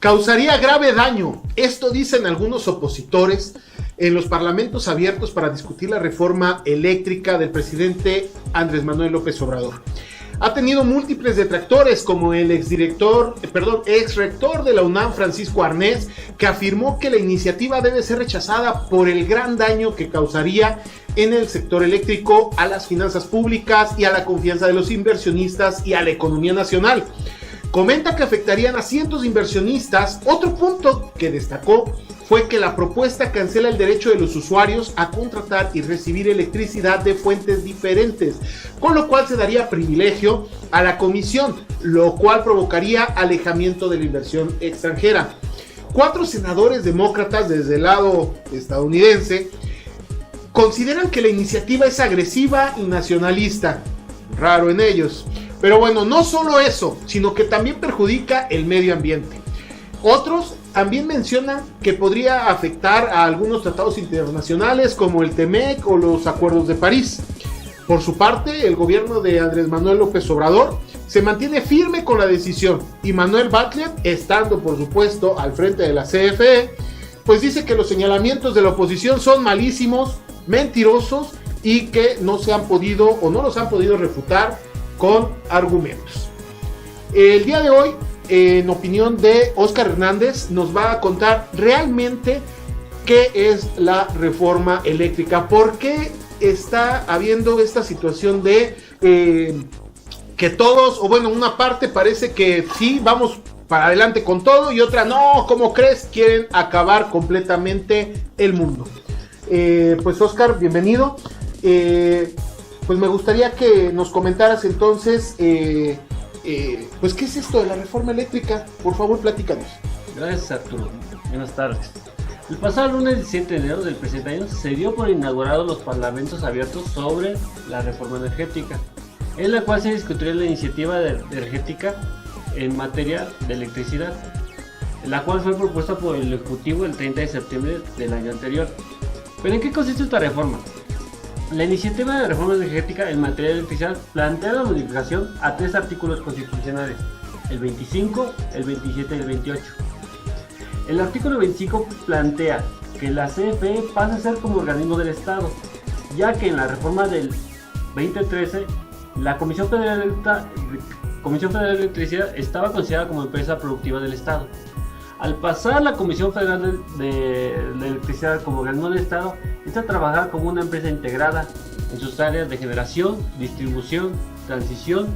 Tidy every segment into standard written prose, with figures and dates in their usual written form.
causaría grave daño. Esto dicen algunos opositores en los parlamentos abiertos para discutir la reforma eléctrica del presidente Andrés Manuel López Obrador. Ha tenido múltiples detractores, como el ex rector de la UNAM, Francisco Arnés, que afirmó que la iniciativa debe ser rechazada por el gran daño que causaría en el sector eléctrico, a las finanzas públicas y a la confianza de los inversionistas y a la economía nacional. Comenta que afectarían a cientos de inversionistas. Otro punto que destacó fue que la propuesta cancela el derecho de los usuarios a contratar y recibir electricidad de fuentes diferentes, con lo cual se daría privilegio a la comisión, lo cual provocaría alejamiento de la inversión extranjera. 4 senadores demócratas desde el lado estadounidense consideran que la iniciativa es agresiva y nacionalista. Raro en ellos. Pero bueno, no solo eso, sino que también perjudica el medio ambiente. Otros también mencionan que podría afectar a algunos tratados internacionales como el TEMEC o los Acuerdos de París. Por su parte, el gobierno de Andrés Manuel López Obrador se mantiene firme con la decisión, y Manuel Bartlett, estando por supuesto al frente de la CFE, pues dice que los señalamientos de la oposición son malísimos, mentirosos y que no se han podido o no los han podido refutar con argumentos. El día de hoy, en opinión de Óscar Hernández, nos va a contar realmente qué es la reforma eléctrica, por qué está habiendo esta situación de que todos, o bueno, una parte parece que sí, vamos para adelante con todo, y otra no, ¿cómo crees? Quieren acabar completamente el mundo. Pues Óscar, bienvenido. Pues me gustaría que nos comentaras entonces, pues qué es esto de la reforma eléctrica. Por favor, platícanos. Gracias, Arturo. Buenas tardes. El pasado lunes 17 de enero del presente año se dio por inaugurados los parlamentos abiertos sobre la reforma energética, en la cual se discutiría la iniciativa energética en materia de electricidad, la cual fue propuesta por el Ejecutivo el 30 de septiembre del año anterior. ¿Pero en qué consiste esta reforma? La iniciativa de reforma energética en materia de electricidad plantea la modificación a 3 artículos constitucionales, el 25, el 27 y el 28. El artículo 25 plantea que la CFE pase a ser como organismo del Estado, ya que en la reforma del 2013 la Comisión Federal de Electricidad estaba considerada como empresa productiva del Estado. Al pasar la Comisión Federal de Electricidad como organismo del Estado, esta trabaja como una empresa integrada en sus áreas de generación, distribución, transición,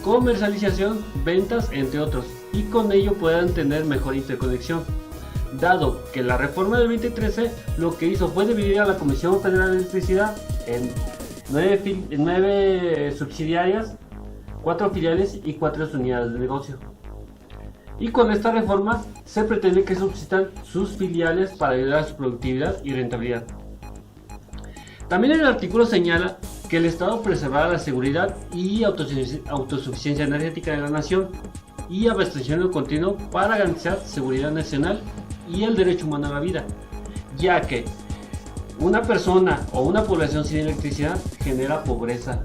comercialización, ventas, entre otros, y con ello puedan tener mejor interconexión. Dado que la reforma del 2013 lo que hizo fue dividir a la Comisión Federal de Electricidad en 9 subsidiarias, 4 filiales y 4 unidades de negocio. Y con esta reforma se pretende que subsistan sus filiales para ayudar a su productividad y rentabilidad. También el artículo señala que el Estado preservará la seguridad y autosuficiencia energética de la nación y abastecimiento continuo para garantizar seguridad nacional y el derecho humano a la vida, ya que una persona o una población sin electricidad genera pobreza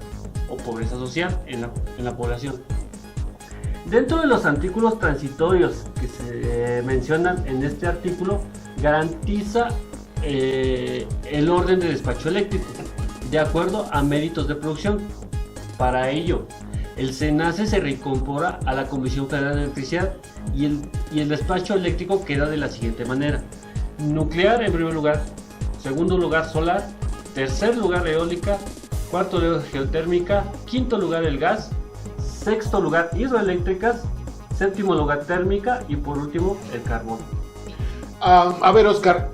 o pobreza social en la población. Dentro de los artículos transitorios que se mencionan en este artículo, garantiza el orden de despacho eléctrico de acuerdo a méritos de producción. Para ello, el SENACE se reincorpora a la Comisión Federal de Electricidad y el despacho eléctrico queda de la siguiente manera: nuclear en primer lugar, segundo lugar solar, tercer lugar eólica, cuarto lugar geotérmica, quinto lugar el gas, sexto lugar hidroeléctricas, séptimo lugar térmica y por último el carbón. A ver, Óscar,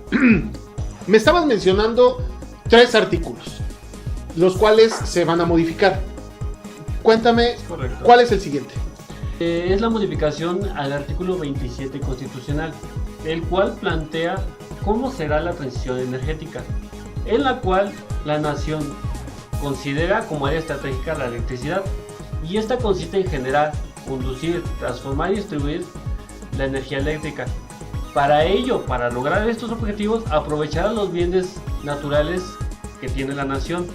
me estabas mencionando 3 artículos, los cuales se van a modificar. Cuéntame, ¿cuál es el siguiente? Es la modificación al artículo 27 constitucional, el cual plantea cómo será la transición energética, en la cual la nación considera como área estratégica la electricidad, y esta consiste en generar, conducir, transformar y distribuir la energía eléctrica. Para ello, para lograr estos objetivos, aprovechará los bienes naturales que tiene la nación.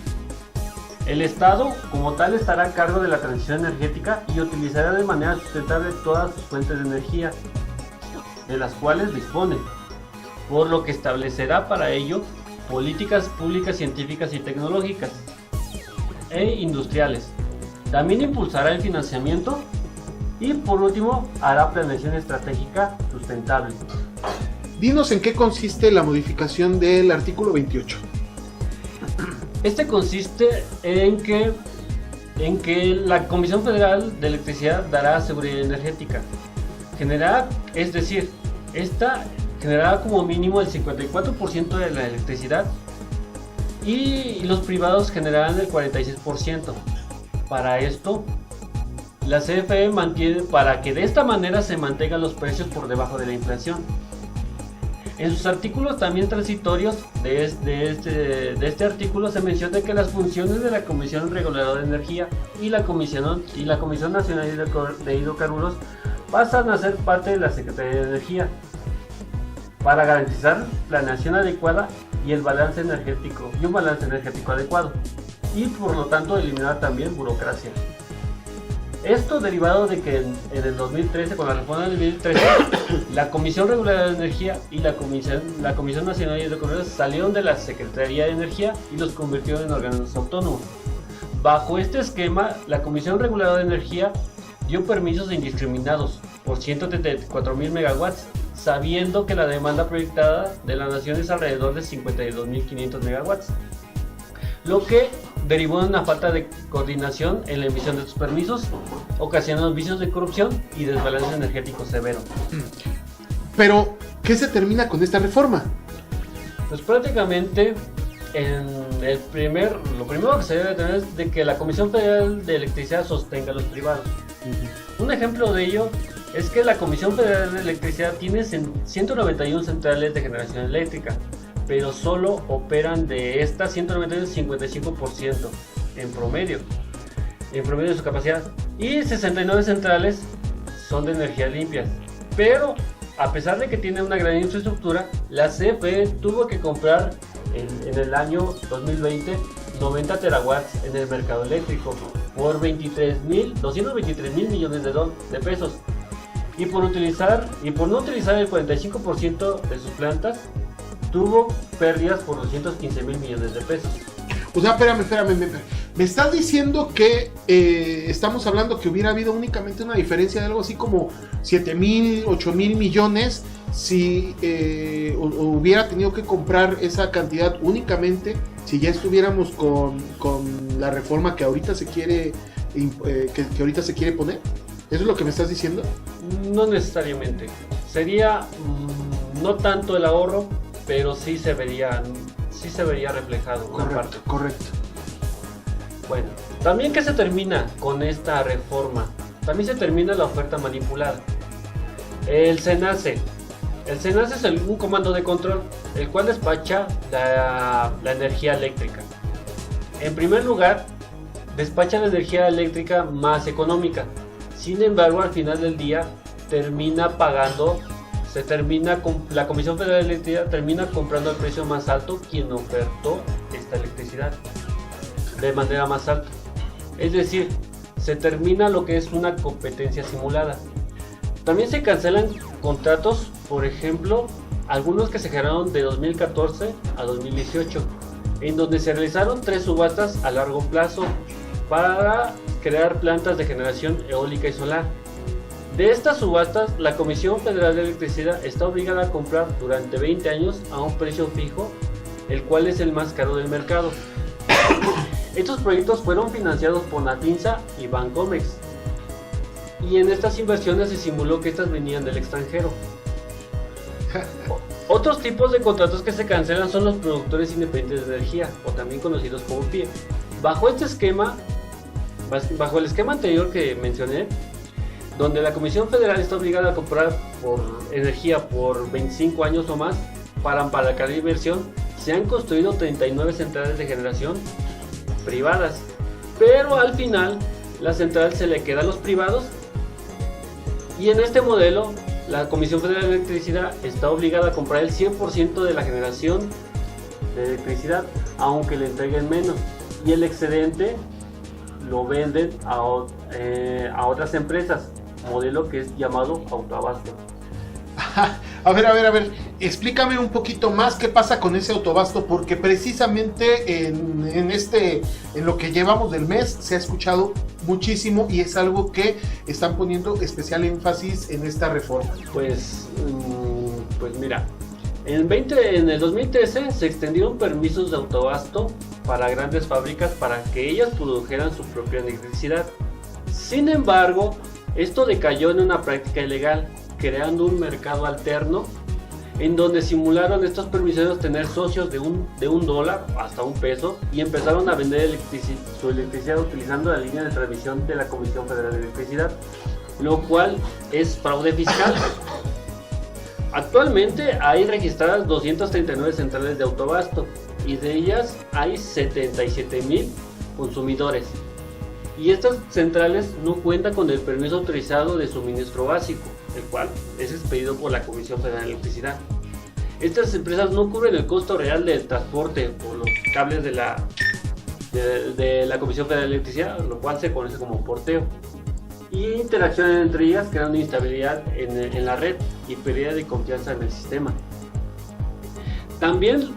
El Estado, como tal, estará a cargo de la transición energética y utilizará de manera sustentable todas sus fuentes de energía. de las cuales dispone, por lo que establecerá para ello políticas públicas científicas y tecnológicas e industriales. También impulsará el financiamiento y por último hará planeación estratégica sustentable. Dinos en qué consiste la modificación del artículo 28. Este consiste en que la Comisión Federal de Electricidad dará seguridad energética. Esta generará como mínimo el 54% de la electricidad y los privados generarán el 46%. Para esto, la CFE mantiene para que de esta manera se mantengan los precios por debajo de la inflación. En sus artículos también transitorios de este artículo se menciona que las funciones de la Comisión Reguladora de Energía y la Comisión Nacional de Hidrocarburos pasan a ser parte de la Secretaría de Energía para garantizar planeación adecuada y un balance energético adecuado, y por lo tanto eliminar también burocracia. Esto derivado de que en el 2013, con la reforma del 2013, la Comisión Reguladora de Energía y la Comisión Nacional de Hidrocarburos salieron de la Secretaría de Energía y los convirtieron en organismos autónomos. Bajo este esquema, la Comisión Reguladora de Energía dio permisos indiscriminados por 134.000 megawatts, sabiendo que la demanda proyectada de la nación es alrededor de 52.500 megawatts, lo que derivó en una falta de coordinación en la emisión de estos permisos, ocasionando vicios de corrupción y desbalance energético severo. Pero, ¿qué se termina con esta reforma? Pues prácticamente lo primero que se debe tener es de que la Comisión Federal de Electricidad sostenga a los privados. Un ejemplo de ello es que la Comisión Federal de Electricidad tiene 191 centrales de generación eléctrica, pero solo operan de estas 191 55% en promedio de su capacidad, y 69 centrales son de energías limpias. Pero a pesar de que tiene una gran infraestructura, la CFE tuvo que comprar en el año 2020 90 terawatts en el mercado eléctrico por 223 mil millones de pesos, y por no utilizar el 45% de sus plantas tuvo pérdidas por 215 mil millones de pesos. O sea, espérame. Me estás diciendo que estamos hablando que hubiera habido únicamente una diferencia de algo así como 7.000, 8.000 millones si hubiera tenido que comprar esa cantidad únicamente si ya estuviéramos con la reforma que ahorita se quiere que ahorita se quiere poner. ¿Eso es lo que me estás diciendo? No necesariamente. Sería no tanto el ahorro, pero sí se vería reflejado. Correcto. Bueno, también que se termina con esta reforma, también se termina la oferta manipulada. El SENACE es un comando de control, el cual despacha la energía eléctrica. En primer lugar, despacha la energía eléctrica más económica. Sin embargo, al final del día la Comisión Federal de Electricidad termina comprando al precio más alto quien ofertó esta electricidad de manera más alta. Es decir, se termina lo que es una competencia simulada. También se cancelan contratos, por ejemplo, algunos que se generaron de 2014 a 2018, en donde se realizaron 3 subastas a largo plazo para crear plantas de generación eólica y solar. De estas subastas, la Comisión Federal de Electricidad está obligada a comprar durante 20 años a un precio fijo, el cual es el más caro del mercado. Estos proyectos fueron financiados por Natinsa y Bancomex, y en estas inversiones se simuló que estas venían del extranjero. Otros tipos de contratos que se cancelan son los productores independientes de energía, o también conocidos como PIE. Bajo el esquema anterior que mencioné, donde la Comisión Federal está obligada a comprar energía por 25 años o más para apalancar la inversión, se han construido 39 centrales de generación privadas, pero al final la central se le queda a los privados, y en este modelo la Comisión Federal de Electricidad está obligada a comprar el 100% de la generación de electricidad, aunque le entreguen menos, y el excedente lo venden a otras empresas, modelo que es llamado autoabasto. A ver, explícame un poquito más qué pasa con ese autobasto, porque precisamente en lo que llevamos del mes se ha escuchado muchísimo y es algo que están poniendo especial énfasis en esta reforma. Pues mira, en el 2013 se extendieron permisos de autobasto para grandes fábricas para que ellas produjeran su propia electricidad. Sin embargo, esto decayó en una práctica ilegal, creando un mercado alterno en donde simularon estos permisos tener socios de $1 hasta $1 y empezaron a vender su electricidad utilizando la línea de transmisión de la Comisión Federal de Electricidad, lo cual es fraude fiscal. Actualmente hay registradas 239 centrales de autobasto y de ellas hay 77,000 consumidores. Y estas centrales no cuentan con el permiso autorizado de suministro básico, el cual es expedido por la Comisión Federal de Electricidad. Estas empresas no cubren el costo real del transporte por los cables de la Comisión Federal de Electricidad, lo cual se conoce como porteo. Y interacciones entre ellas creando instabilidad en la red y pérdida de confianza en el sistema. También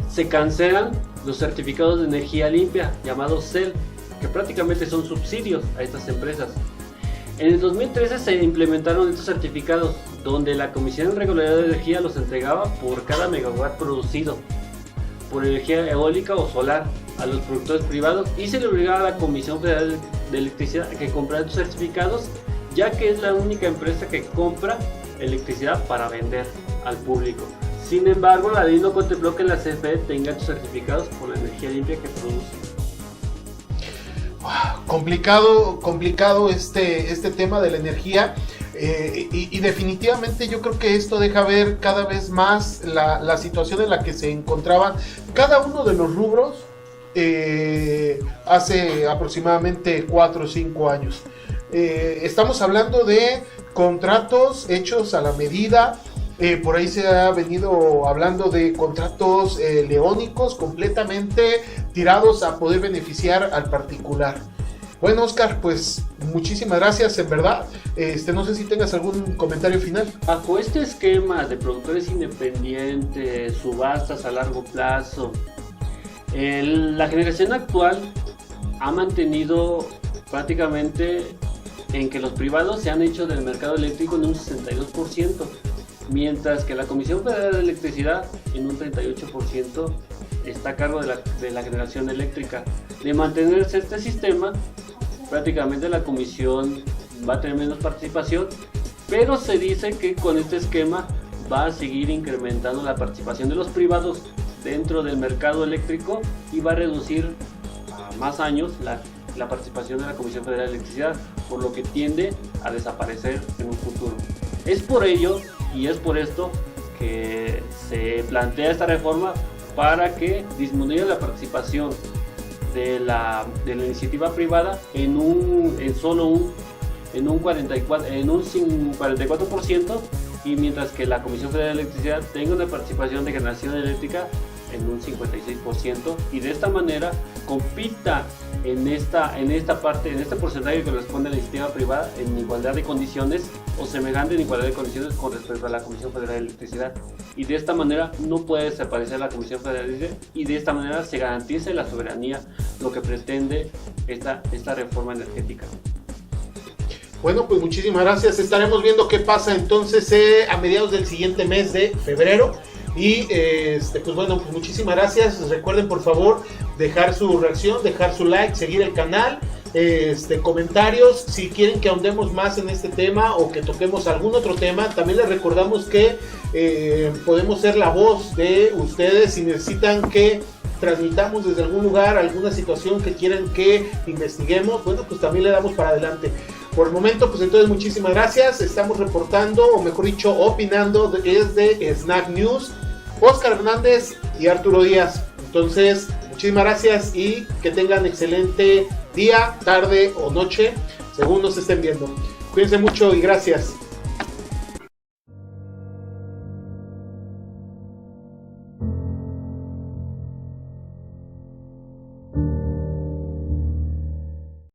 se cancelan los certificados de energía limpia, llamados CEL, que prácticamente son subsidios a estas empresas. En el 2013 se implementaron estos certificados, donde la Comisión Reguladora de Energía los entregaba por cada megawatt producido por energía eólica o solar a los productores privados, y se le obligaba a la Comisión Federal de Electricidad a que comprara estos certificados, ya que es la única empresa que compra electricidad para vender al público. Sin embargo, la ley no contempló que la CFE tenga estos certificados por la energía limpia que produce. Complicado este tema de la energía, y definitivamente yo creo que esto deja ver cada vez más la situación en la que se encontraba cada uno de los rubros hace aproximadamente 4 o 5 años. Estamos hablando de contratos hechos a la medida. Por ahí se ha venido hablando de contratos leónicos completamente tirados a poder beneficiar al particular. Bueno, Oscar, pues muchísimas gracias, en verdad. No sé si tengas algún comentario final. Bajo este esquema de productores independientes, subastas a largo plazo, la generación actual ha mantenido prácticamente en que los privados se han hecho del mercado eléctrico en un 62%. Mientras que la Comisión Federal de Electricidad en un 38% está a cargo de la generación eléctrica. De mantenerse este sistema, prácticamente la Comisión va a tener menos participación, pero se dice que con este esquema va a seguir incrementando la participación de los privados dentro del mercado eléctrico y va a reducir a más años la participación de la Comisión Federal de Electricidad, por lo que tiende a desaparecer en un futuro. Es por ello y es por esto que se plantea esta reforma, para que disminuya la participación de la iniciativa privada en un 44%, y mientras que la Comisión Federal de Electricidad tenga una participación de generación eléctrica en un 56%, y de esta manera compita en esta parte, en este porcentaje que corresponde a la iniciativa privada, en igualdad de condiciones o semejante en igualdad de condiciones con respecto a la Comisión Federal de Electricidad, y de esta manera no puede desaparecer la Comisión Federal de Electricidad, y de esta manera se garantiza la soberanía, lo que pretende esta reforma energética. Bueno, pues muchísimas gracias. Estaremos viendo qué pasa entonces a mediados del siguiente mes de febrero. Y pues bueno, pues muchísimas gracias. Recuerden, por favor, dejar su reacción, dejar su like, seguir el canal, comentarios si quieren que ahondemos más en este tema o que toquemos algún otro tema. También les recordamos que podemos ser la voz de ustedes si necesitan que transmitamos desde algún lugar alguna situación que quieran que investiguemos. Bueno, pues también le damos para adelante. Por el momento, pues entonces muchísimas gracias. Estamos reportando, o mejor dicho, opinando desde Snack News, Oscar Hernández y Arturo Díaz. Entonces, muchísimas gracias y que tengan excelente día, tarde o noche, según nos estén viendo. Cuídense mucho y gracias.